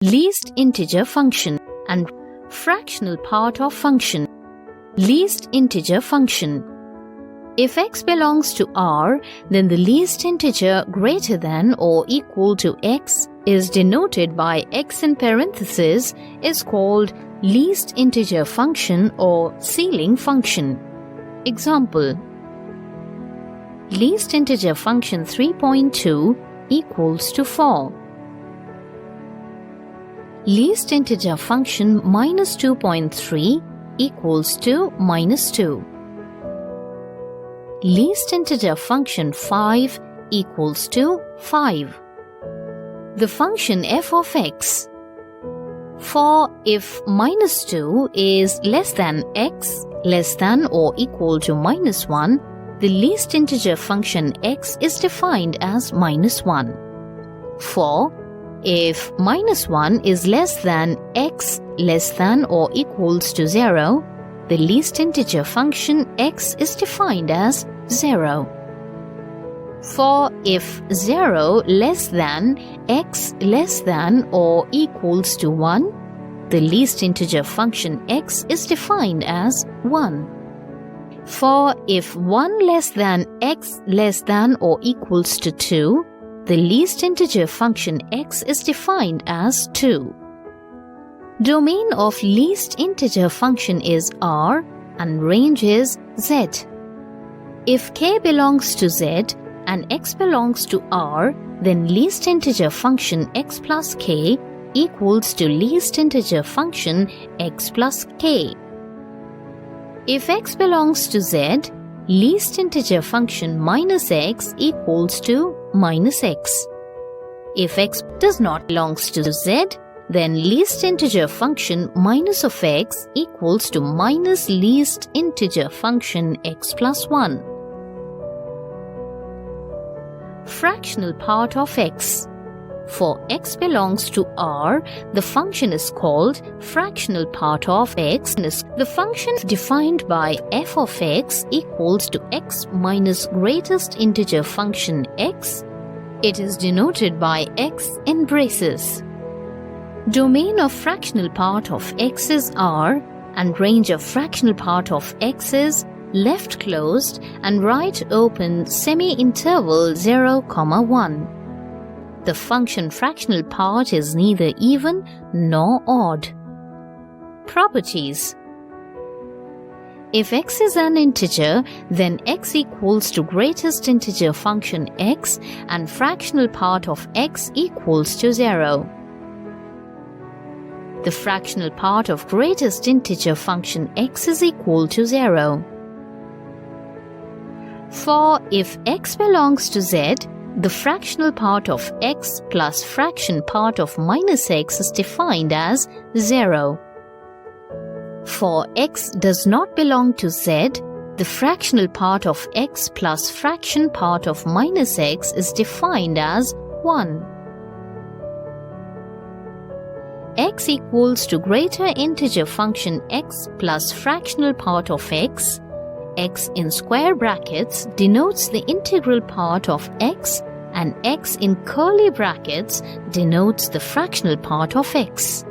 least integer function, and fractional part of function. Least integer function. If x belongs to R, then the least integer greater than or equal to x is denoted by x in parentheses is called least integer function or ceiling function. Example: least integer function 3.2 equals to 4. Least integer function minus 2.3 equals to minus 2. Least integer function 5 equals to 5. The function f of x. For if minus 2 is less than x, less than or equal to minus 1, the least integer function x is defined as minus 1. For if minus 1 is less than x, less than or equals to 0, the least integer function x is defined as 0. For if 0 less than x less than or equals to 1, the least integer function x is defined as 1. For if 1 less than x less than or equals to 2, the least integer function x is defined as 2. Domain of least integer function is R and range is z. If k belongs to z and x belongs to R, then least integer function x plus k equals to least integer function x plus k. If x belongs to z, least integer function minus x equals to minus x. If x does not belongs to z, then least integer function minus of x equals to minus least integer function x plus 1. Fractional part of x. For x belongs to R, the function is called fractional part of x. The function defined by f of x equals to x minus greatest integer function x. It is denoted by x in braces. Domain of fractional part of x is R, and range of fractional part of x is left closed and right open semi-interval 0, 1. The function fractional part is neither even nor odd. Properties. If x is an integer, then x equals to greatest integer function x and fractional part of x equals to 0. The fractional part of greatest integer function x is equal to 0. For if x belongs to z, the fractional part of x plus fraction part of minus x is defined as 0. For x does not belong to z, the fractional part of x plus fraction part of minus x is defined as 1. X equals to greater integer function x plus fractional part of x. X in square brackets denotes the integral part of x, and x in curly brackets denotes the fractional part of x.